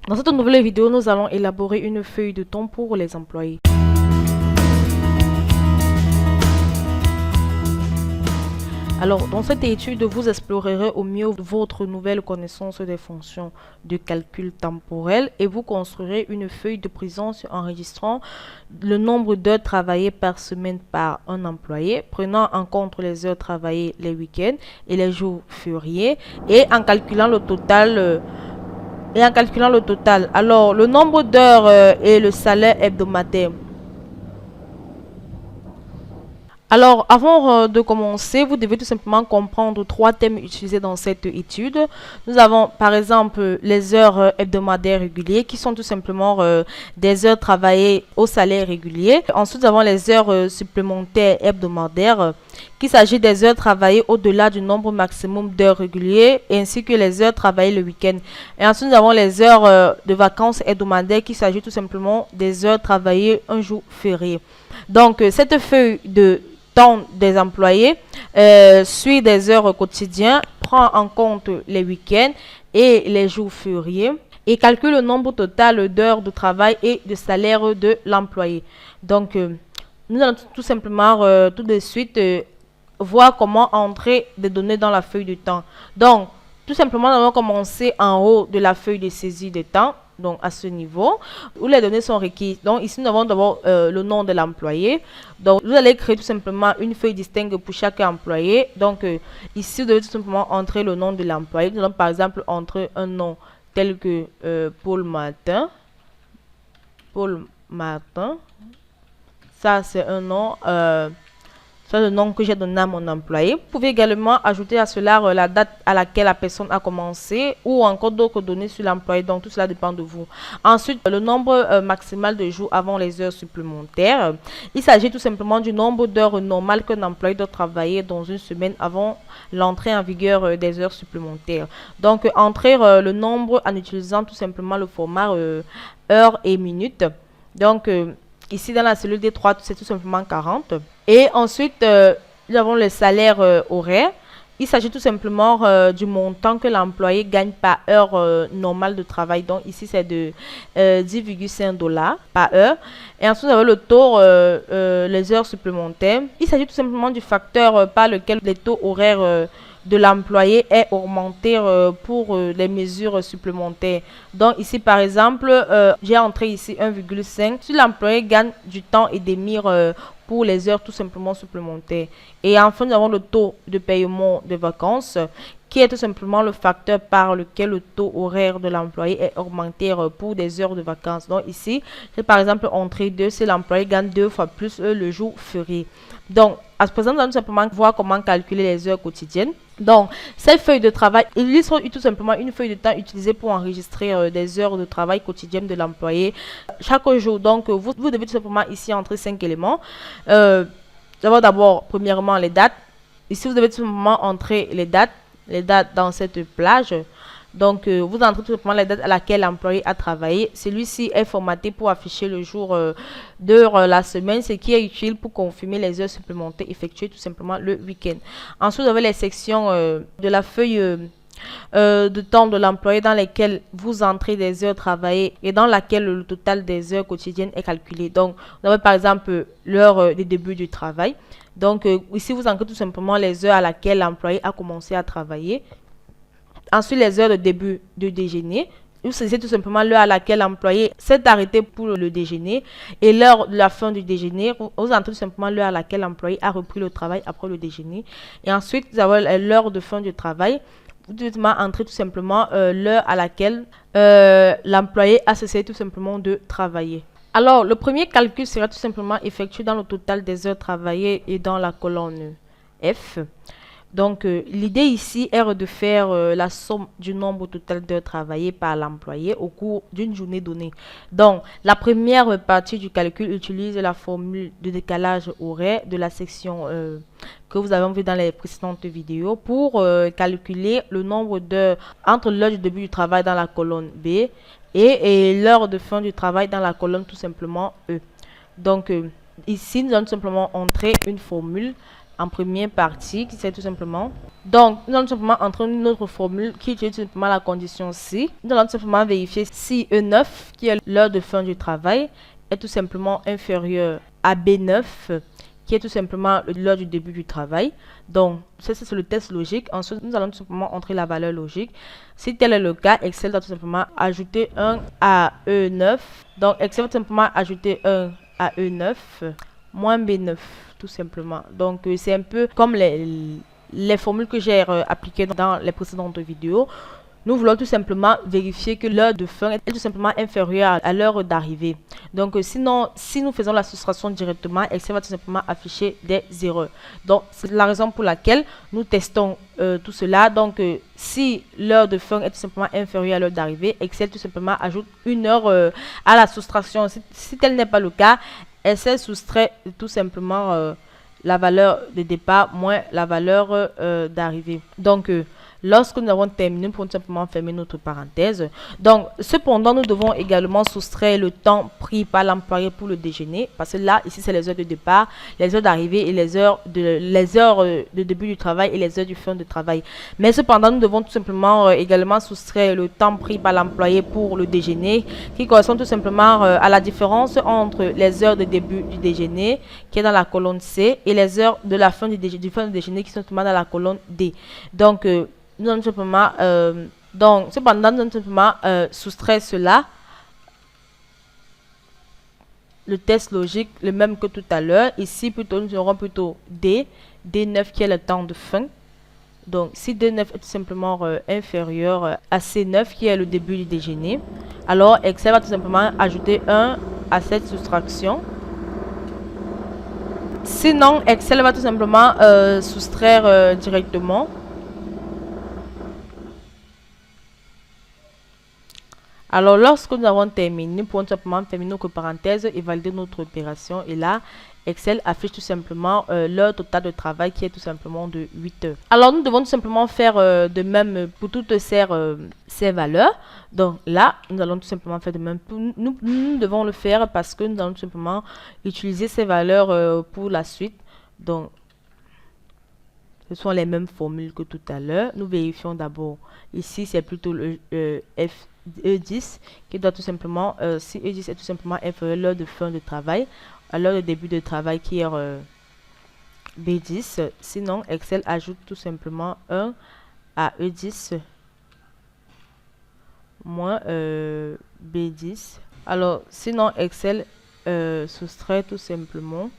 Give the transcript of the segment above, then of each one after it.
Dans cette nouvelle vidéo, nous allons élaborer une feuille de temps pour les employés. Alors, dans cette étude, vous explorerez au mieux votre nouvelle connaissance des fonctions de calcul temporel et vous construirez une feuille de présence enregistrant le nombre d'heures travaillées par semaine par un employé, prenant en compte les heures travaillées les week-ends et les jours fériés et en calculant le total. Alors le nombre d'heures et le salaire hebdomadaire. Alors, avant de commencer, vous devez tout simplement comprendre trois thèmes utilisés dans cette étude. Nous avons par exemple les heures hebdomadaires régulières qui sont tout simplement des heures travaillées au salaire régulier. Ensuite, nous avons les heures supplémentaires hebdomadaires qu'il s'agit des heures travaillées au-delà du nombre maximum d'heures régulières ainsi que les heures travaillées le week-end. Et ensuite, nous avons les heures de vacances hebdomadaires qui s'agit tout simplement des heures travaillées un jour férié. Donc, cette feuille de temps des employés suit des heures quotidiennes, prend en compte les week-ends et les jours fériés et calcule le nombre total d'heures de travail et de salaire de l'employé. Donc, nous allons tout simplement tout de suite voir comment entrer des données dans la feuille de temps. Donc, tout simplement, nous allons commencer en haut de la feuille de saisie de temps. Donc, à ce niveau, où les données sont requises. Donc, ici, nous avons d'abord le nom de l'employé. Donc, vous allez créer tout simplement une feuille distincte pour chaque employé. Donc, ici, vous devez tout simplement entrer le nom de l'employé. Nous allons, par exemple, entrer un nom tel que Paul Martin. Paul Martin. Ça, c'est un nom... c'est le nom que j'ai donné à mon employé. Vous pouvez également ajouter à cela la date à laquelle la personne a commencé ou encore d'autres données sur l'employé. Donc, tout cela dépend de vous. Ensuite, le nombre maximal de jours avant les heures supplémentaires. Il s'agit tout simplement du nombre d'heures normales qu'un employé doit travailler dans une semaine avant l'entrée en vigueur des heures supplémentaires. Donc, entrer le nombre en utilisant tout simplement le format heures et minutes. Donc, ici, dans la cellule D3, c'est tout simplement 40. Et ensuite, nous avons le salaire horaire. Il s'agit tout simplement du montant que l'employé gagne par heure normale de travail. Donc, ici, c'est de 10,5 $ par heure. Et ensuite, nous avons le taux, les heures supplémentaires. Il s'agit tout simplement du facteur par lequel les taux horaires de l'employé est augmenté pour les mesures supplémentaires. Donc ici par exemple, j'ai entré ici 1,5. Si l'employé gagne du temps et des mires pour les heures tout simplement supplémentaires. Et enfin, nous avons le taux de paiement de vacances qui est tout simplement le facteur par lequel le taux horaire de l'employé est augmenté pour des heures de vacances. Donc ici, j'ai par exemple entré 2 si l'employé gagne 2 fois plus le jour férié. Donc, à ce présent, nous allons tout simplement voir comment calculer les heures quotidiennes. Donc, cette feuille de travail, il y sera tout simplement une feuille de temps utilisée pour enregistrer des heures de travail quotidiennes de l'employé chaque jour. Donc, vous devez tout simplement ici entrer 5 éléments. D'abord, premièrement, les dates. Ici, vous devez tout simplement entrer les dates dans cette plage. Donc, vous entrez tout simplement les dates à laquelle l'employé a travaillé. Celui-ci est formaté pour afficher le jour d'heure la semaine, ce qui est utile pour confirmer les heures supplémentaires effectuées tout simplement le week-end. Ensuite, vous avez les sections de la feuille de temps de l'employé dans lesquelles vous entrez des heures travaillées et dans laquelle le total des heures quotidiennes est calculé. Donc, vous avez par exemple l'heure de début du travail. Donc, ici, vous entrez tout simplement les heures à laquelle l'employé a commencé à travailler. Ensuite, les heures de début de déjeuner. C'est tout simplement l'heure à laquelle l'employé s'est arrêté pour le déjeuner. Et l'heure de la fin du déjeuner, vous entrez tout simplement l'heure à laquelle l'employé a repris le travail après le déjeuner. Et ensuite, vous avez l'heure de fin du travail. Vous devez entrer tout simplement l'heure à laquelle l'employé a cessé tout simplement de travailler. Alors, le premier calcul sera tout simplement effectué dans le total des heures travaillées et dans la colonne F. Donc, l'idée ici est de faire la somme du nombre total d'heures travaillées par l'employé au cours d'une journée donnée. Donc, la première partie du calcul utilise la formule de décalage horaire de la section que vous avez vu dans les précédentes vidéos pour calculer le nombre d'heures entre l'heure du début du travail dans la colonne B et l'heure de fin du travail dans la colonne tout simplement E. Donc, ici, nous allons simplement entrer une formule en première partie, qui c'est tout simplement. Donc, nous allons tout simplement entrer une autre formule qui utilise tout simplement la condition si. Nous allons tout simplement vérifier si E9, qui est l'heure de fin du travail, est tout simplement inférieur à B9, qui est tout simplement l'heure du début du travail. Donc, ça c'est le test logique. Ensuite, nous allons tout simplement entrer la valeur logique. Si tel est le cas, Excel doit tout simplement ajouter 1 à E9. Donc, Excel va tout simplement ajouter 1 à E9 moins B9, tout simplement. Donc, c'est un peu comme les formules que j'ai appliquées dans les précédentes vidéos. Nous voulons tout simplement vérifier que l'heure de fin est tout simplement inférieure à l'heure d'arrivée. Donc, sinon, si nous faisons la soustraction directement, Excel va tout simplement afficher des erreurs. Donc, c'est la raison pour laquelle nous testons tout cela. Donc, si l'heure de fin est tout simplement inférieure à l'heure d'arrivée, Excel tout simplement ajoute une heure à la soustraction. Si tel n'est pas le cas, Excel soustrait tout simplement la valeur de départ moins la valeur d'arrivée. Donc, lorsque nous avons terminé, nous pouvons simplement fermer notre parenthèse. Donc, cependant, nous devons également soustraire le temps pris par l'employé pour le déjeuner. Parce que là, ici, c'est les heures de départ, les heures d'arrivée et les heures de début du travail et les heures du fin de travail. Mais cependant, nous devons tout simplement également soustraire le temps pris par l'employé pour le déjeuner, qui correspond tout simplement à la différence entre les heures de début du déjeuner, qui est dans la colonne C, et les heures de la fin du déjeuner, qui sont simplement dans la colonne D. Donc, nous allons simplement, cependant, nous allons simplement soustraire cela, le test logique, le même que tout à l'heure. Ici, plutôt, nous aurons plutôt D9 qui est le temps de fin. Donc, si D9 est tout simplement inférieur à C9 qui est le début du déjeuner, alors Excel va tout simplement ajouter 1 à cette soustraction. Sinon, Excel va tout simplement soustraire directement. Alors, lorsque nous avons terminé, nous pouvons simplement fermer notre parenthèse et valider notre opération. Et là, Excel affiche tout simplement l'heure totale de travail qui est tout simplement de 8 heures. Alors, nous devons tout simplement faire de même pour toutes ces valeurs. Donc là, nous allons tout simplement faire de même. Nous devons le faire parce que nous allons tout simplement utiliser ces valeurs pour la suite. Donc, ce sont les mêmes formules que tout à l'heure. Nous vérifions d'abord. Ici, c'est plutôt le E10 qui doit tout simplement, si E10 est tout simplement inférieur à l'heure de fin de travail, à l'heure de début de travail qui est B10. Sinon, Excel ajoute tout simplement 1 à E10 moins B10. Alors, sinon, Excel soustrait tout simplement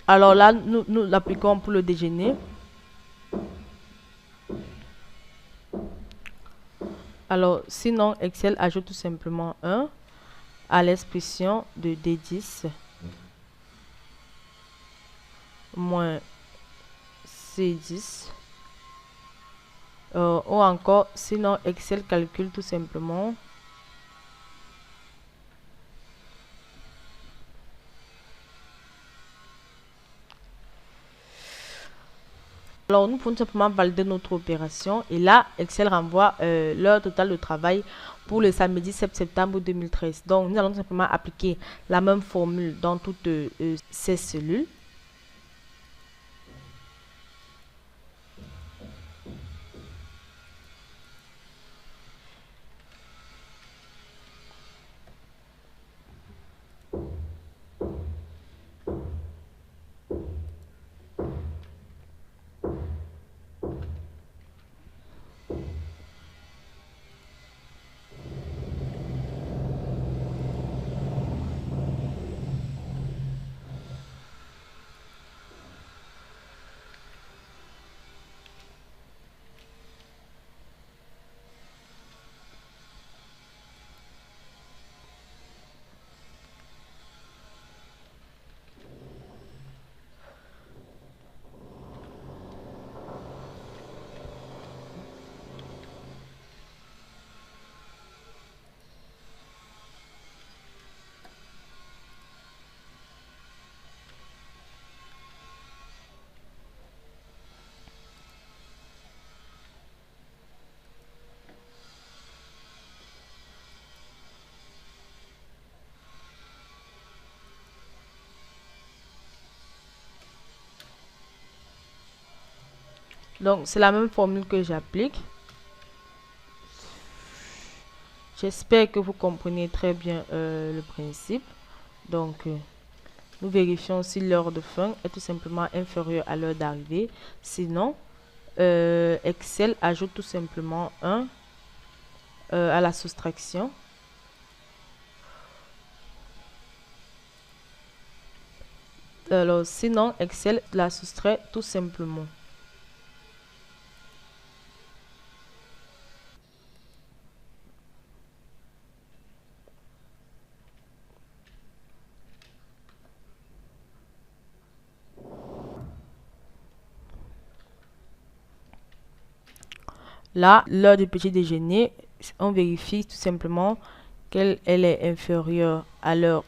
alors là, nous l'appliquons pour le déjeuner. Alors, sinon, Excel ajoute tout simplement 1 à l'expression de D10 moins C10. Ou encore, sinon, Excel calcule tout simplement alors, nous pouvons simplement valider notre opération. Et là, Excel renvoie l'heure totale de travail pour le samedi 7 septembre 2013. Donc, nous allons simplement appliquer la même formule dans toutes ces cellules. Donc, c'est la même formule que j'applique. J'espère que vous comprenez très bien le principe. Donc, nous vérifions si l'heure de fin est tout simplement inférieure à l'heure d'arrivée. Sinon, Excel ajoute tout simplement 1 à la soustraction. Alors, sinon, Excel la soustrait tout simplement. Là, l'heure du petit déjeuner, on vérifie tout simplement qu'elle est inférieure à l'heure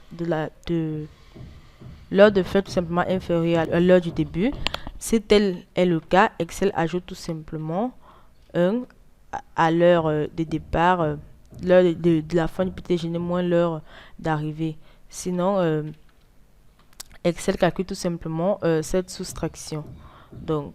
l'heure de fin tout simplement inférieure à l'heure du début. Si tel est le cas, Excel ajoute tout simplement 1 à l'heure de départ, l'heure de la fin du petit déjeuner moins l'heure d'arrivée. Sinon, Excel calcule tout simplement cette soustraction. Donc,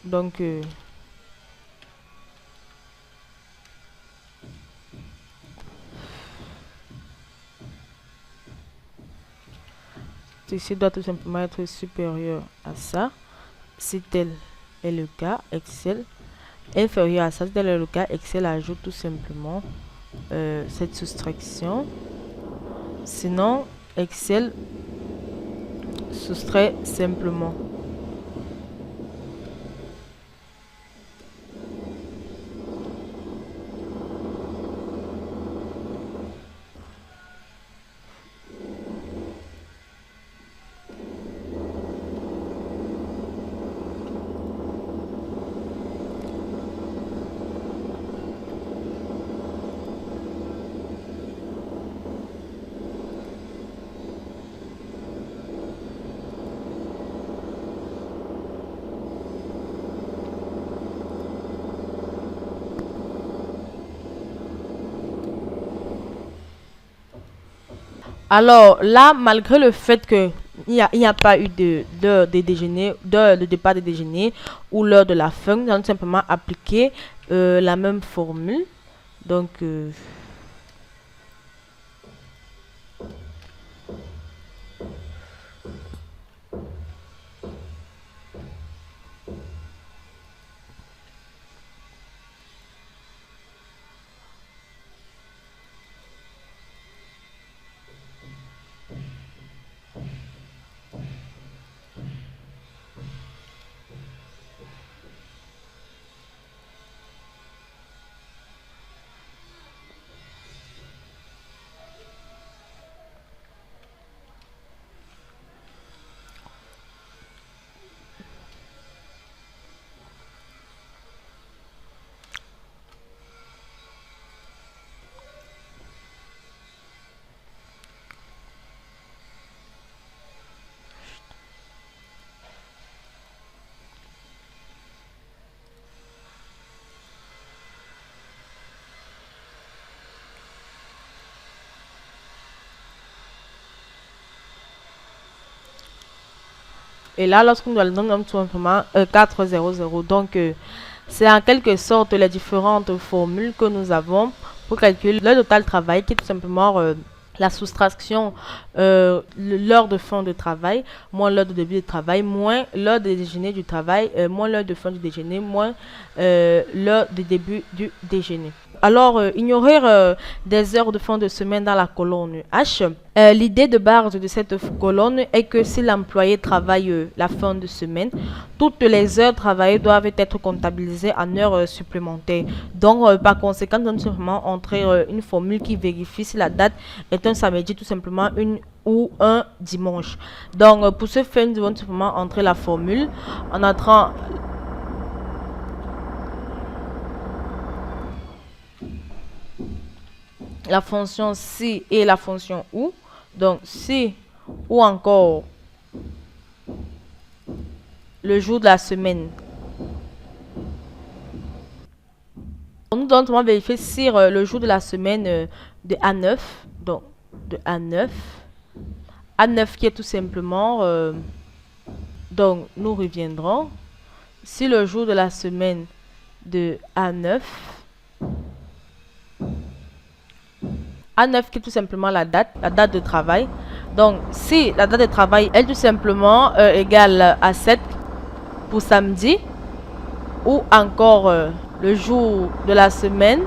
donc ceci doit tout simplement être supérieur à ça. Si tel est le cas, Excel inférieur à ça, si tel est le cas, Excel ajoute tout simplement cette soustraction. Sinon, Excel soustrait simplement. Alors là, malgré le fait que il n'y a pas eu d'heure de déjeuner, d'heure de départ de déjeuner ou l'heure de la fin, nous allons simplement appliquer la même formule. Donc, et là, lorsqu'on doit le nommer tout simplement 400, donc C'est en quelque sorte les différentes formules que nous avons pour calculer le total travail, qui est tout simplement la soustraction, l'heure de fin de travail, moins l'heure de début de travail, moins l'heure de déjeuner du travail, moins l'heure de fin du déjeuner, moins l'heure de début du déjeuner. Alors, ignorer des heures de fin de semaine dans la colonne H. L'idée de base de cette colonne est que si l'employé travaille la fin de semaine, toutes les heures travaillées doivent être comptabilisées en heures supplémentaires. Donc, par conséquent, nous allons simplement entrer une formule qui vérifie si la date est un samedi, tout simplement une ou un dimanche. Donc, pour ce faire, nous devons simplement entrer la formule en entrant la fonction si et la fonction ou. Donc, si ou encore le jour de la semaine. Nous devons simplement vérifier si le jour de la semaine de A9, donc de A9, A9 qui est tout simplement, donc nous reviendrons, si le jour de la semaine de A9, A9 qui est tout simplement la date de travail. Donc, si la date de travail est tout simplement égale à 7 pour samedi, ou encore le jour de la semaine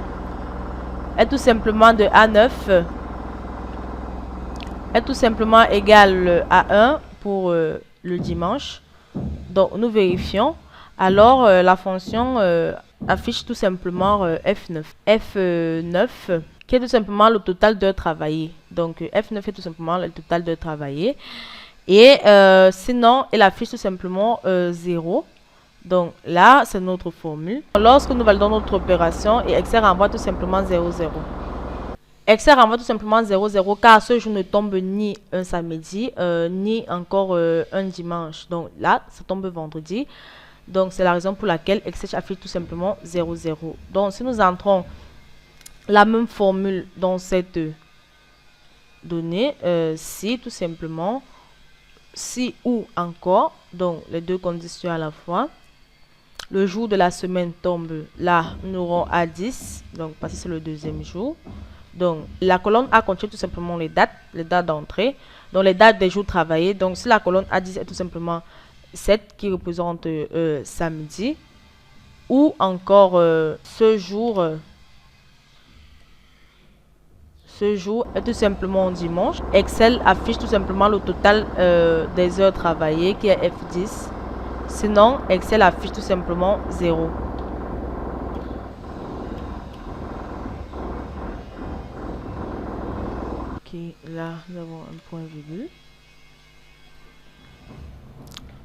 est tout simplement de A9 est tout simplement égal à 1 pour le dimanche. Donc, nous vérifions. Alors, la fonction affiche tout simplement F9. F9 qui est tout simplement le total d'heures travaillées. Donc, F9 est tout simplement le total d'heures travaillées. Et sinon, elle affiche tout simplement 0. Donc, là, c'est notre formule. Lorsque nous validons notre opération, et Excel renvoie tout simplement 0, 0. Excel renvoie tout simplement 0, 0 car ce jour ne tombe ni un samedi, ni encore un dimanche. Donc là, ça tombe vendredi. Donc, c'est la raison pour laquelle Excel affiche tout simplement 0, 0. Donc, si nous entrons la même formule dans cette donnée, si tout simplement, si ou encore, donc les deux conditions à la fois, le jour de la semaine tombe là, nous aurons A10, donc parce que c'est le deuxième jour. Donc, la colonne A contient tout simplement les dates d'entrée, donc les dates des jours travaillés. Donc, si la colonne A10 est tout simplement 7 qui représente samedi, ou encore ce jour est tout simplement dimanche. Excel affiche tout simplement le total des heures travaillées qui est F10. Sinon, Excel affiche tout simplement 0. Ok, là, nous avons un point virgule.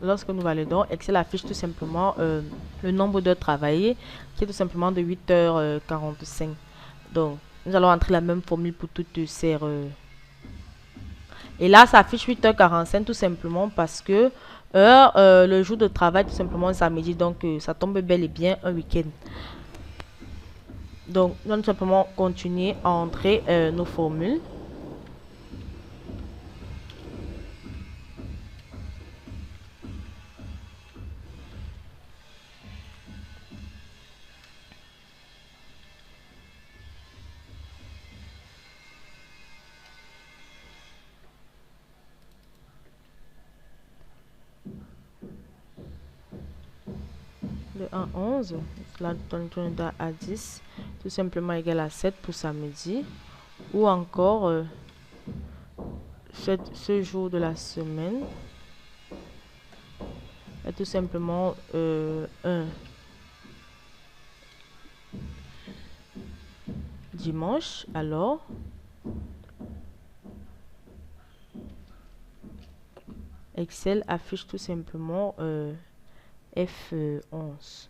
Lorsque nous validons, Excel affiche tout simplement le nombre d'heures travaillées qui est tout simplement de 8h45. Donc, nous allons entrer la même formule pour toutes ces... Et là, ça affiche 8h45 tout simplement parce que le jour de travail, tout simplement, samedi. Donc, ça tombe bel et bien un week-end. Donc, nous allons simplement continuer à entrer nos formules. De 1 à 11, là, on doit à 10, tout simplement égal à 7 pour samedi. Ou encore, ce jour de la semaine est tout simplement 1 dimanche. Alors, Excel affiche tout simplement F11.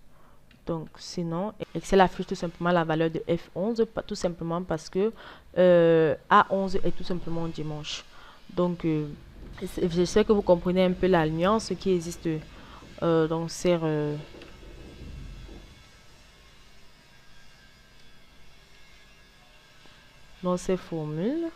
Donc, sinon, Excel affiche tout simplement la valeur de F11, tout simplement parce que A11 est tout simplement dimanche. Donc, je sais que vous comprenez un peu la nuance qui existe dans ces formules.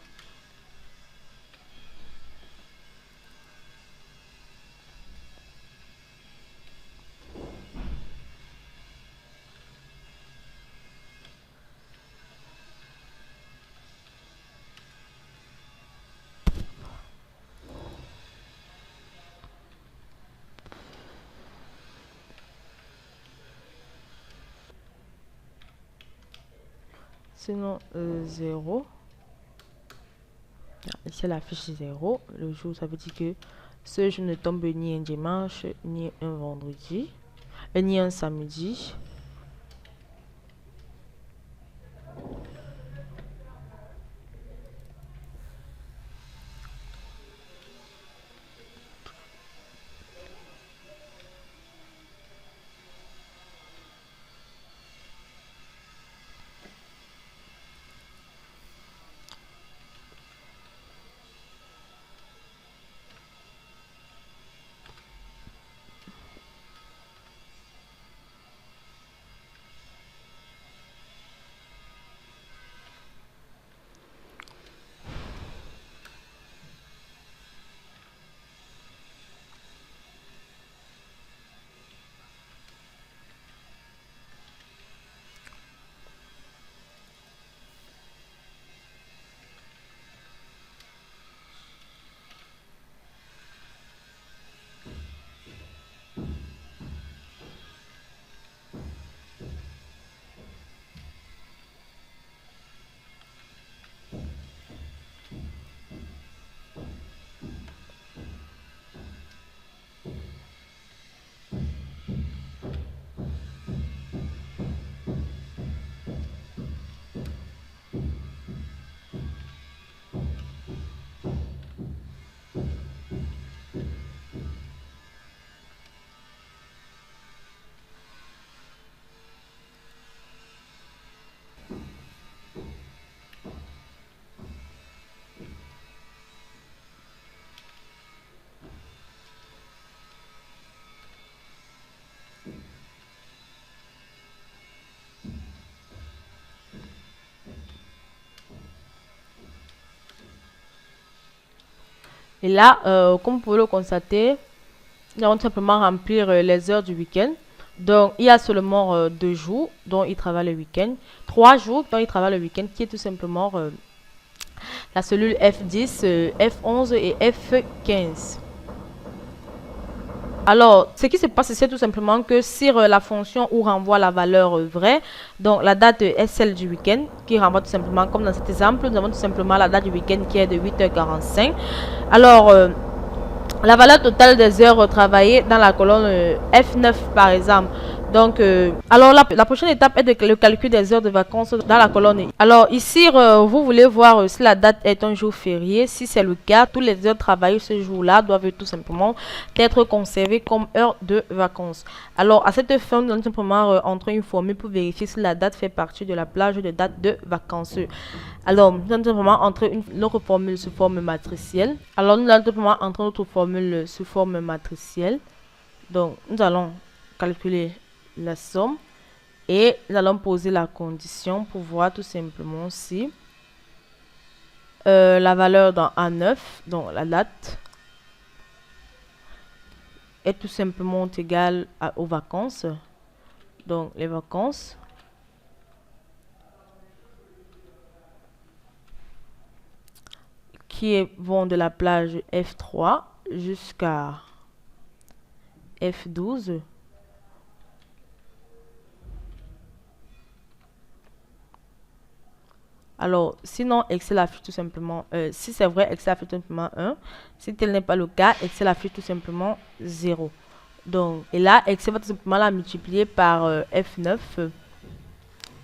sinon 0. Ici, la fiche 0. Le jour, ça veut dire que ce jour ne tombe ni un dimanche, ni un vendredi, ni un samedi. Et là, comme vous pouvez le constater, nous allons tout simplement remplir les heures du week-end. Donc, il y a seulement 2 jours dont il travaille le week-end, 3 jours dont il travaille le week-end, qui est tout simplement la cellule F10, F11 et F15. Alors, ce qui se passe, c'est tout simplement que sur la fonction où renvoie la valeur vraie, donc la date est celle du week-end, qui renvoie tout simplement, comme dans cet exemple, nous avons tout simplement la date du week-end qui est de 8h45. Alors, la valeur totale des heures travaillées dans la colonne F9 par exemple. Donc, alors la prochaine étape est le calcul des heures de vacances dans la colonne I. Alors ici, vous voulez voir si la date est un jour férié. Si c'est le cas, toutes les heures travaillées ce jour-là doivent tout simplement être conservées comme heures de vacances. Alors à cette fin, nous allons simplement entrer une formule pour vérifier si la date fait partie de la plage de date de vacances. Alors, nous allons simplement entrer notre formule sous forme matricielle. Alors, nous allons simplement entrer notre formule sous forme matricielle. Donc, nous allons calculer la somme et nous allons poser la condition pour voir tout simplement si la valeur dans A9, donc la date, est tout simplement égale aux vacances. Donc, les vacances qui vont de la plage F3 jusqu'à F12. Alors, sinon, Excel affiche tout simplement, si c'est vrai, Excel affiche tout simplement 1. Si tel n'est pas le cas, Excel affiche tout simplement 0. Donc, et là, Excel va tout simplement la multiplier par F9,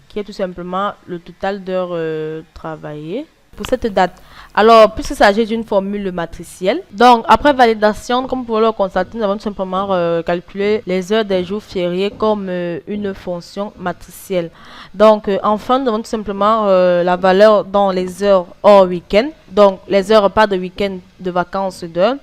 qui est tout simplement le total d'heures travaillées pour cette date. Alors, puisqu'il s'agit d'une formule matricielle, donc après validation, comme vous pouvez le constater, nous avons tout simplement calculé les heures des jours fériés comme une fonction matricielle. Donc, enfin, nous avons tout simplement la valeur dans les heures hors week-end, donc les heures pas de week-end de vacances d'heures,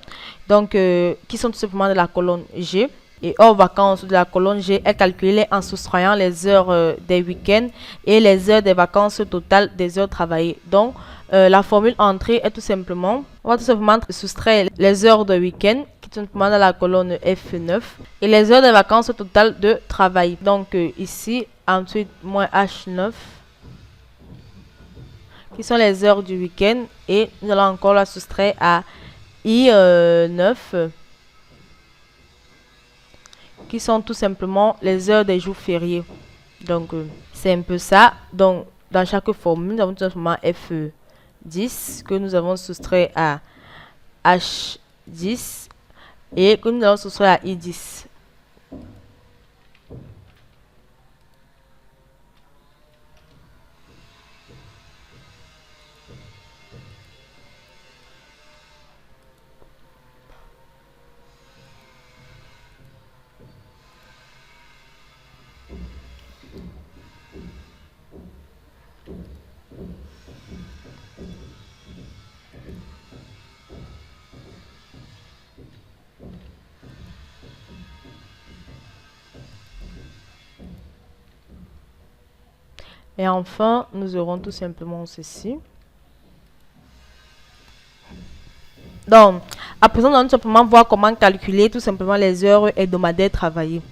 donc qui sont tout simplement de la colonne G. Et hors vacances de la colonne G est calculée en soustrayant les heures des week-ends et les heures des vacances totales des heures travaillées. Donc, la formule entrée est tout simplement, on va tout simplement soustraire les heures de week-end qui sont simplement dans la colonne F9 et les heures de vacances totales de travail. Donc, ici, ensuite, moins H9 qui sont les heures du week-end et nous allons encore la soustraire à I9 qui sont tout simplement les heures des jours fériés. Donc, c'est un peu ça. Donc, dans chaque formule, nous avons tout simplement F10 que nous avons soustrait à H10 et que nous avons soustrait à I10. Et enfin, nous aurons tout simplement ceci. Donc, à présent, nous allons tout simplement voir comment calculer tout simplement les heures hebdomadaires travaillées.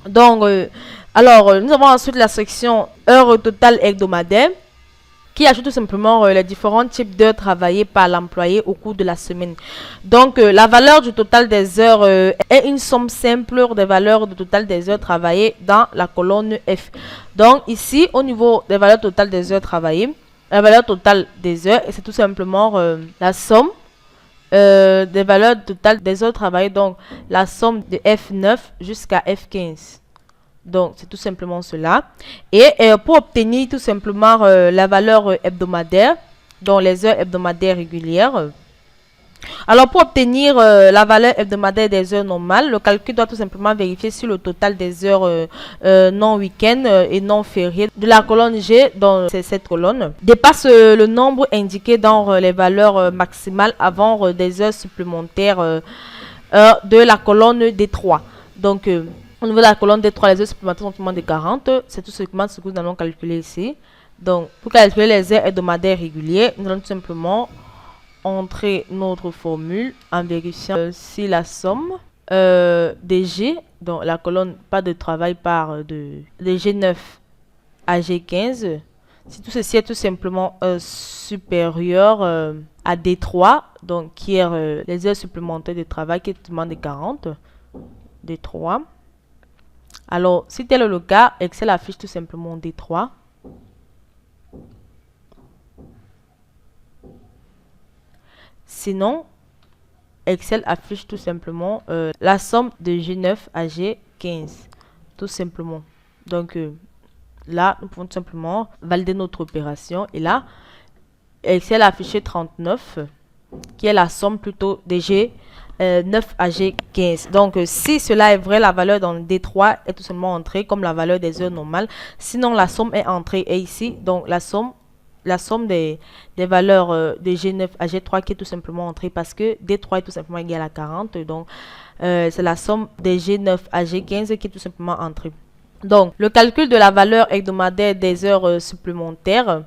Donc, nous avons ensuite la section heures totales hebdomadaires qui ajoute tout simplement les différents types d'heures travaillées par l'employé au cours de la semaine. Donc, la valeur du total des heures est une somme simple des valeurs du total des heures travaillées dans la colonne F. Donc, ici, au niveau des valeurs totales des heures travaillées, la valeur totale des heures, c'est tout simplement la somme des valeurs totales des heures travaillées, donc la somme de F9 jusqu'à F15. Donc, c'est tout simplement cela. Et pour obtenir tout simplement la valeur hebdomadaire, donc les heures hebdomadaires régulières. Alors, pour obtenir la valeur hebdomadaire des heures normales, le calcul doit tout simplement vérifier si le total des heures non week-end et non fériées de la colonne G, dans cette colonne, dépasse le nombre indiqué dans les valeurs maximales avant des heures supplémentaires de la colonne D3. Donc, au niveau de la colonne D3, les heures supplémentaires sont tout simplement de 40. C'est tout simplement ce que nous allons calculer ici. Donc, pour calculer les heures hebdomadaires réguliers, nous allons tout simplement entrer notre formule en vérifiant si la somme des G, donc la colonne pas de travail par de G9 à G15, si tout ceci est tout simplement supérieur à D3, donc qui est les heures supplémentaires de travail qui est tout simplement de 40, D3. Alors, si tel est le cas, Excel affiche tout simplement D3. Sinon, Excel affiche tout simplement la somme de G9 à G15. Tout simplement. Donc, là, nous pouvons tout simplement valider notre opération. Et là, Excel a affiché 39, qui est la somme plutôt de G9 à G15. Donc, si cela est vrai, la valeur dans D3 est tout simplement entrée comme la valeur des heures normales. Sinon, la somme est entrée. Et ici, donc, la somme des valeurs de G9 à G3 qui est tout simplement entrée parce que D3 est tout simplement égal à 40. Donc, c'est la somme des G9 à G15 qui est tout simplement entrée. Donc, le calcul de la valeur hebdomadaire des heures supplémentaires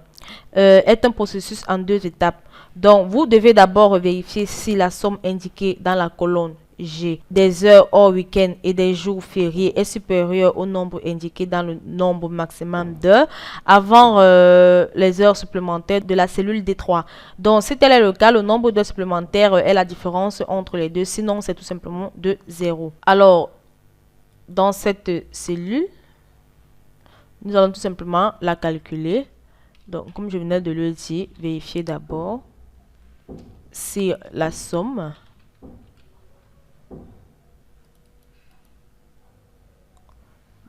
est un processus en 2 étapes. Donc, vous devez d'abord vérifier si la somme indiquée dans la colonne G des heures hors week-end et des jours fériés est supérieure au nombre indiqué dans le nombre maximum d'heures avant les heures supplémentaires de la cellule D3. Donc, si tel est le cas, le nombre d'heures supplémentaires est la différence entre les deux. Sinon, c'est tout simplement de 0. Alors, dans cette cellule, nous allons tout simplement la calculer. Donc, comme je venais de le dire, vérifier d'abord si la somme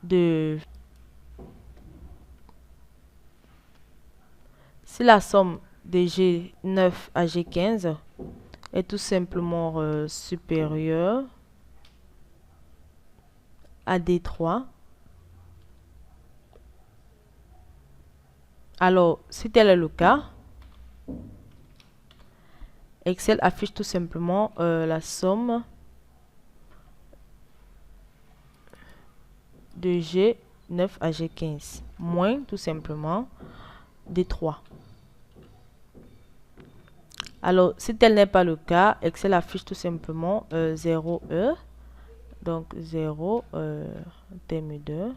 de G9 à G15 est tout simplement supérieure à D3. Alors, si tel est le cas, Excel affiche tout simplement la somme de G9 à G15 moins tout simplement D3. Alors, si tel n'est pas le cas, Excel affiche tout simplement 0E. Donc, 0 terme 2.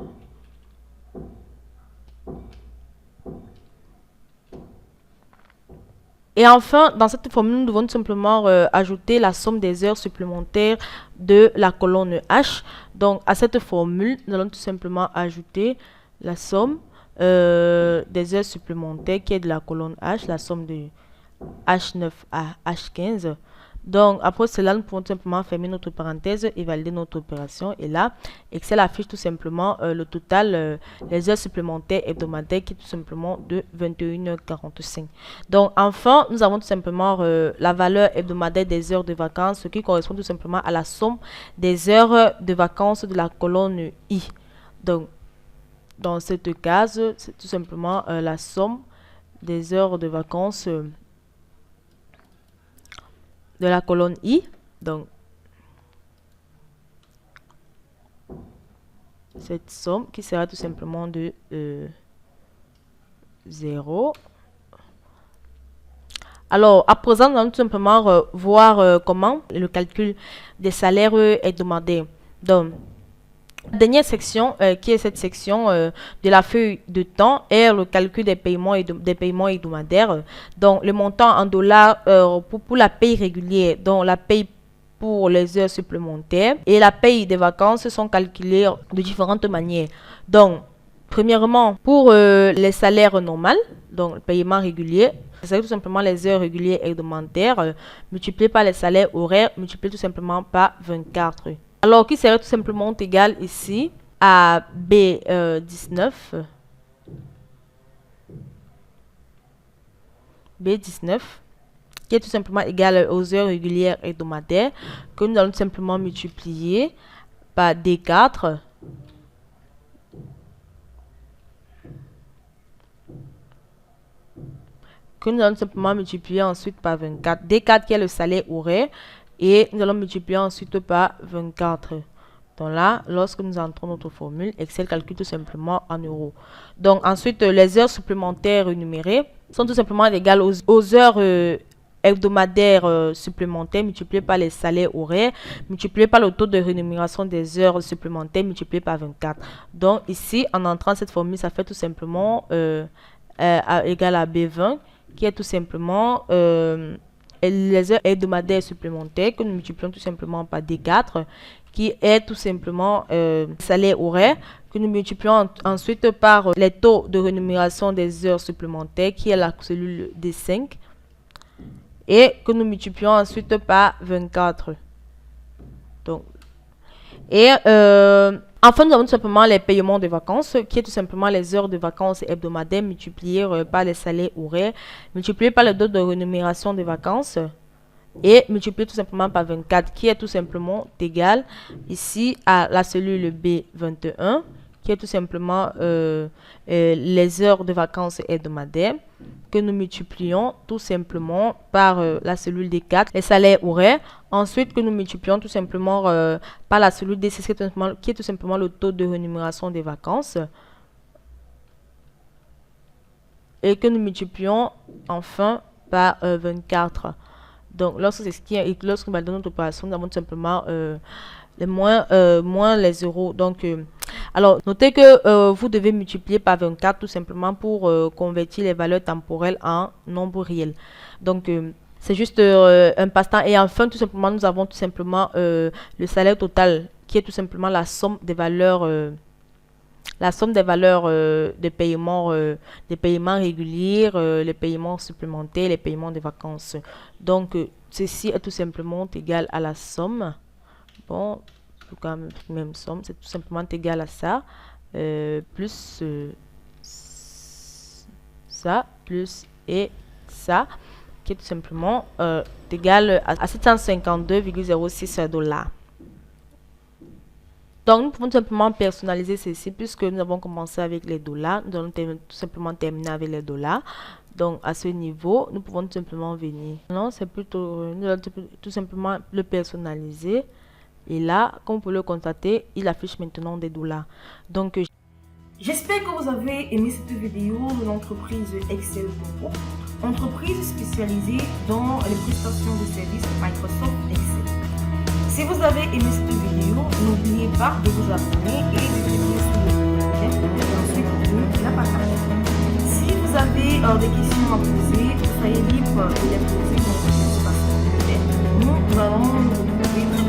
Et enfin, dans cette formule, nous devons simplement ajouter la somme des heures supplémentaires de la colonne H. Donc, à cette formule, nous allons tout simplement ajouter la somme des heures supplémentaires qui est de la colonne H, la somme de H9 à H15. Donc, après cela, nous pouvons simplement fermer notre parenthèse et valider notre opération. Et là, Excel affiche tout simplement le total, les heures supplémentaires hebdomadaires qui est tout simplement de 21h45. Donc, enfin, nous avons tout simplement la valeur hebdomadaire des heures de vacances, ce qui correspond tout simplement à la somme des heures de vacances de la colonne I. Donc, dans cette case, c'est tout simplement la somme des heures de vacances de la colonne I. Donc, cette somme qui sera tout simplement de 0. Alors, à présent, nous allons tout simplement voir comment le calcul des salaires hebdomadaires. Donc, la dernière section, qui est cette section de la feuille de temps, est le calcul des paiements hebdomadaires. Donc, le montant en dollars pour la paye régulière, donc la paye pour les heures supplémentaires et la paye des vacances sont calculés de différentes manières. Donc, premièrement, pour les salaires normaux, donc le paiement régulier, c'est tout simplement les heures régulières hebdomadaires multipliées par les salaires horaires, multipliées tout simplement par 24. Alors, qui serait tout simplement égal ici à B19. B19, qui est tout simplement égal aux heures régulières hebdomadaires, que nous allons tout simplement multiplier par D4. Que nous allons simplement multiplier ensuite par 24. D4 qui est le salaire horaire. Et nous allons multiplier ensuite par 24. Donc là, lorsque nous entrons notre formule, Excel calcule tout simplement en euros. Donc ensuite, les heures supplémentaires énumérées sont tout simplement égales aux heures hebdomadaires supplémentaires multipliées par les salaires horaires, multipliées par le taux de rémunération des heures supplémentaires multiplié par 24. Donc ici, en entrant cette formule, ça fait tout simplement égal à B20, qui est tout simplement les heures hebdomadaires supplémentaires que nous multiplions tout simplement par D4, qui est tout simplement salaire horaire, que nous multiplions ensuite par les taux de rémunération des heures supplémentaires, qui est la cellule D5, et que nous multiplions ensuite par 24. Donc, et enfin, nous avons tout simplement les paiements de vacances, qui est tout simplement les heures de vacances hebdomadaires multipliées par les salaires horaires, multipliées par le taux de rémunération des vacances, et multiplié tout simplement par 24, qui est tout simplement égal ici à la cellule B21, qui est tout simplement les heures de vacances hebdomadaires, que nous multiplions tout simplement par la cellule D4, les salaires horaires. Ensuite, que nous multiplions tout simplement par la cellule D6, qui est tout simplement le taux de rémunération des vacances. Et que nous multiplions enfin par 24. Donc, lorsque nous validons notre opération, nous avons tout simplement moins les euros. Donc, alors, notez que vous devez multiplier par 24 tout simplement pour convertir les valeurs temporelles en nombre réel. Donc, c'est juste un passe-temps. Et enfin, tout simplement, nous avons tout simplement le salaire total, qui est tout simplement la somme des valeurs des paiements réguliers, les paiements supplémentaires, les paiements de vacances. Donc, ceci est tout simplement égal à la somme. Bon, en tout cas, même somme, c'est tout simplement égal à ça, plus ça, plus et ça, qui est tout simplement égal à 752,06 $. Donc, nous pouvons tout simplement personnaliser ceci puisque nous avons commencé avec les dollars. Nous allons tout simplement terminer avec les dollars. Donc, à ce niveau, nous pouvons tout simplement venir. Non, c'est plutôt... nous allons tout simplement le personnaliser. Et là, comme vous pouvez le constater, il affiche maintenant des dollars. Donc, j'espère que vous avez aimé cette vidéo de l'entreprise Excel Group, entreprise spécialisée dans les prestations de services Microsoft Excel. Si vous avez aimé cette vidéo, n'oubliez pas de vous abonner et de cliquer sur le j'aime et ensuite de la partager. Si vous avez des questions à poser, soyez libre de les poser dans le espace. Nous allons nous retrouver